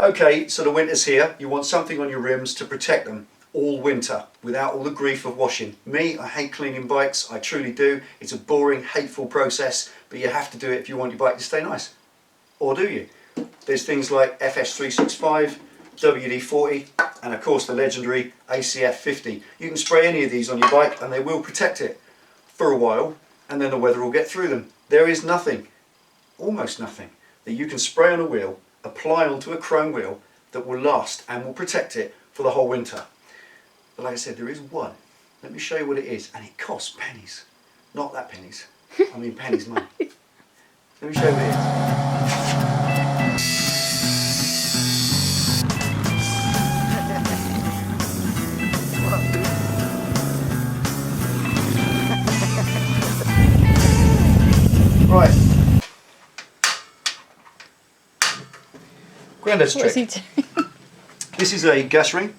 Okay, so the winter's here. You want something on your rims to protect them all winter without all the grief of washing. Me, I hate cleaning bikes, I truly do. It's a boring, hateful process, but you have to do it if you want your bike to stay nice. Or do you? There's things like FS365, WD-40, and of course the legendary ACF50. You can spray any of these on your bike and they will protect it for a while, and then the weather will get through them. There is nothing, almost nothing, that you can spray on a wheel, apply onto a chrome wheel that will last and will protect it for the whole winter. But like I said, there is one. Let me show you what it is, and it costs pennies. Not that pennies, I mean pennies money. Let me show you what it is. Right. Grandad's trick. What is he doing? This is a gas ring.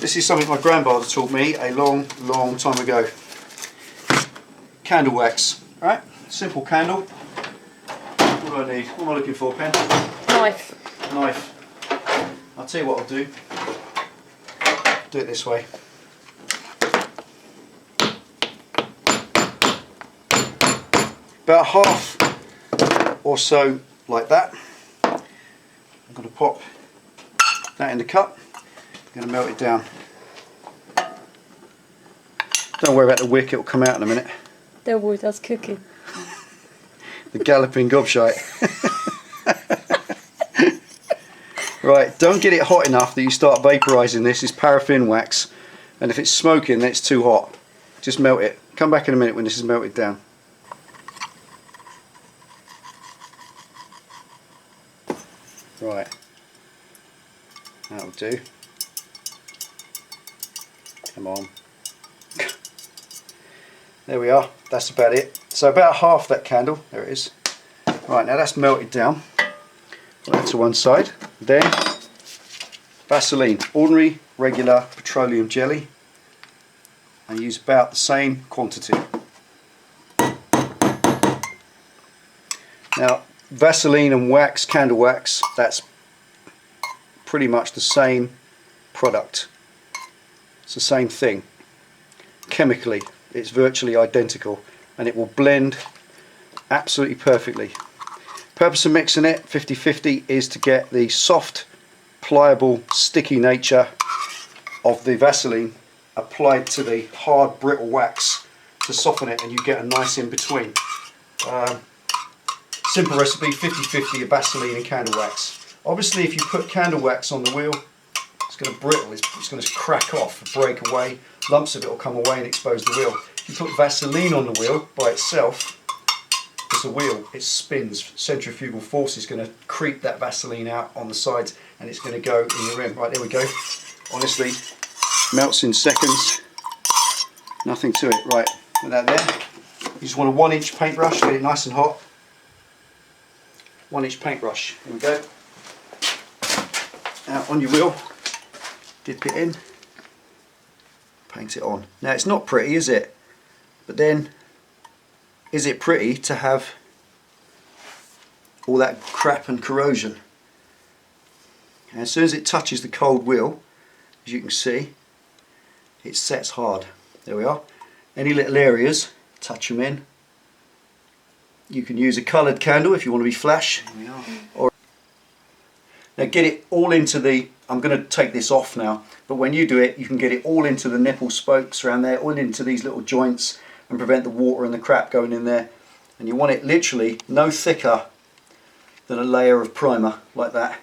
This is something my grandfather taught me a long time ago. Candle wax. Alright, simple candle. What do I need? What am I looking for, Pen? Knife. Knife. I'll tell you what I'll do. Do it this way. About half or so like that. I'm going to pop that in the cup. I'm going to melt it down. Don't worry about the wick, it will come out in a minute. Delboy does cooking. The galloping gobshite. Right, don't get it hot enough that you start vaporising this. It's paraffin wax, and if it's smoking then it's too hot. Just melt it. Come back in a minute when this is melted down. Right, that'll do. Come on. There we are, that's about it. So about half that candle, there it is. Right, now that's melted down. Put that to one side. Then Vaseline, ordinary regular petroleum jelly. I use about the same quantity. Now Vaseline and wax, candle wax, that's pretty much the same product. It's the same thing. Chemically, it's virtually identical, and it will blend absolutely perfectly. Purpose of mixing it 50-50 is to get the soft, pliable, sticky nature of the Vaseline applied to the hard, brittle wax to soften it, and you get a nice in between. Simple recipe, 50-50 of Vaseline and candle wax. Obviously if you put candle wax on the wheel, it's going to brittle, it's going to crack off, break away, lumps of it will come away and expose the wheel. If you put Vaseline on the wheel by itself, it's a wheel, it spins, centrifugal force is going to creep that Vaseline out on the sides and it's going to go in your rim. Right, there we go. Honestly, melts in seconds, nothing to it. Right, put that there. You just want a 1-inch paintbrush, get it nice and hot. 1-inch paintbrush, there we go. Out on your wheel, dip it in, paint it on. Now it's not pretty, is it? But then, is it pretty to have all that crap and corrosion? And as soon as it touches the cold wheel, as you can see, it sets hard. There we are. Any little areas, touch them in. You can use a coloured candle if you want to be flash. There we are. Or now get it all into the, I'm going to take this off now, but when you do it you can get it all into the nipple spokes around there, all into these little joints, and prevent the water and the crap going in there. And you want it literally no thicker than a layer of primer, like that.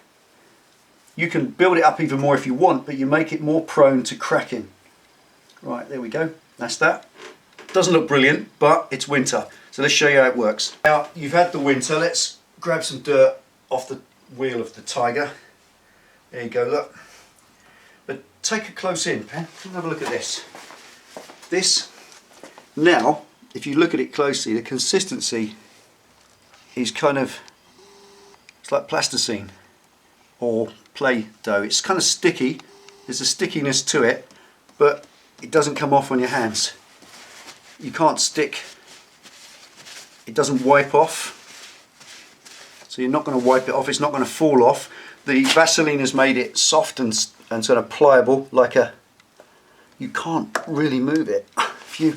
You can build it up even more if you want, but you make it more prone to cracking. Right, there we go, that's that. Doesn't look brilliant, but it's winter, so let's show you how it works. Now you've had the winter, let's grab some dirt off the wheel of the Tiger. There you go, look. But take a close in, Pen. Have a look at this. This, now, if you look at it closely, the consistency is kind of, it's like plasticine or Play-Doh. It's kind of sticky, there's a stickiness to it, but it doesn't come off on your hands. You can't stick, it doesn't wipe off. So you're not going to wipe it off, it's not going to fall off. The Vaseline has made it soft and sort of pliable, like a, you can't really move it. If you,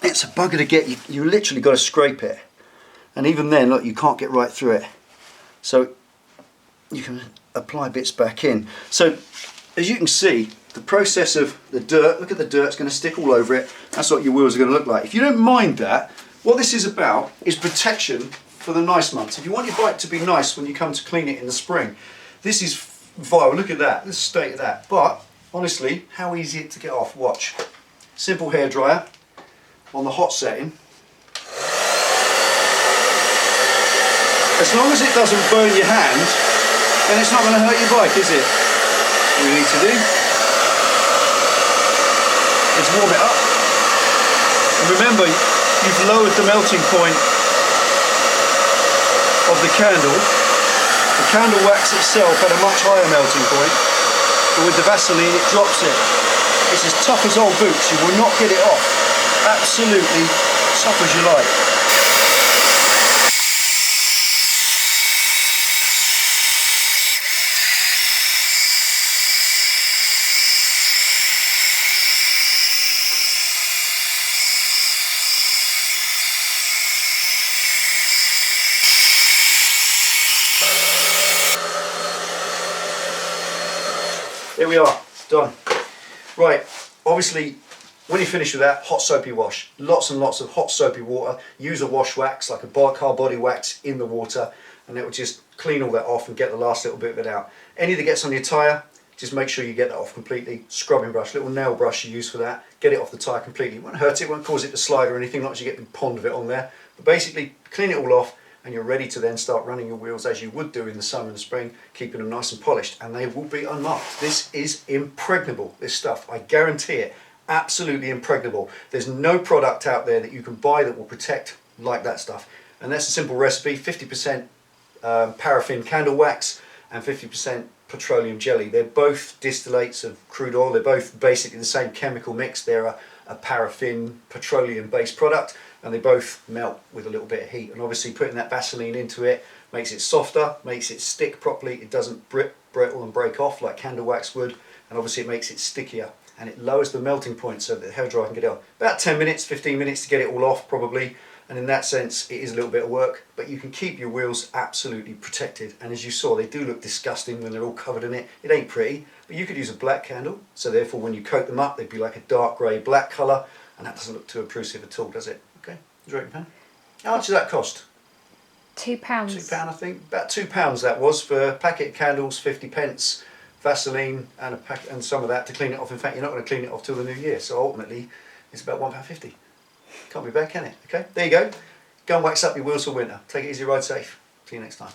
it's a bugger to get, you literally got to scrape it. And even then, look, you can't get right through it. So you can apply bits back in. So as you can see, the process of the dirt, look at the dirt, it's going to stick all over it. That's what your wheels are going to look like. If you don't mind that, what this is about is protection for the nice months. If you want your bike to be nice when you come to clean it in the spring, this is vile. Look at that, this state of that. But honestly, how easy it to get off. Watch. Simple hairdryer on the hot setting. As long as it doesn't burn your hand, then it's not going to hurt your bike, is it? All you need to do is warm it up. And remember, you've lowered the melting point of the candle. The candle wax itself had a much higher melting point, but with the Vaseline it drops it. It's as tough as old boots, you will not get it off. Absolutely tough as you like. There we are, done. Right, obviously when you finish with that, hot soapy wash. Lots and lots of hot soapy water. Use a wash wax, like a car body wax, in the water, and it will just clean all that off and get the last little bit of it out. Any that gets on your tyre, just make sure you get that off completely. Scrubbing brush, little nail brush you use for that. Get it off the tyre completely. It won't hurt it, won't cause it to slide or anything, not as you get a pond of it on there. But basically, clean it all off, and you're ready to then start running your wheels as you would do in the summer and the spring, keeping them nice and polished, and they will be unmarked. This is impregnable, this stuff, I guarantee it, absolutely impregnable. There's no product out there that you can buy that will protect like that stuff. And that's a simple recipe, 50% paraffin candle wax and 50% petroleum jelly. They're both distillates of crude oil, they're both basically the same chemical mix. They're a paraffin petroleum based product, and they both melt with a little bit of heat. And obviously putting that Vaseline into it makes it softer, makes it stick properly. It doesn't brittle and break off like candle wax would, and obviously it makes it stickier, and it lowers the melting point so that the hairdryer can get it off. About 10 minutes, 15 minutes to get it all off probably, and in that sense it is a little bit of work, but you can keep your wheels absolutely protected. And as you saw, they do look disgusting when they're all covered in it. It ain't pretty, but you could use a black candle, so therefore when you coat them up they'd be like a dark grey black colour, and that doesn't look too obtrusive at all, does it? Okay, is that right, how much does that cost? £2. £2 I think, about £2 that was for a packet of candles, 50p, Vaseline and a packet and some of that to clean it off. In fact, you're not going to clean it off till the new year, so ultimately it's about £1.50. Can't be bad, can it? Okay, there you go. Go and wax up your wheels for winter. Take it easy, ride safe. See you next time.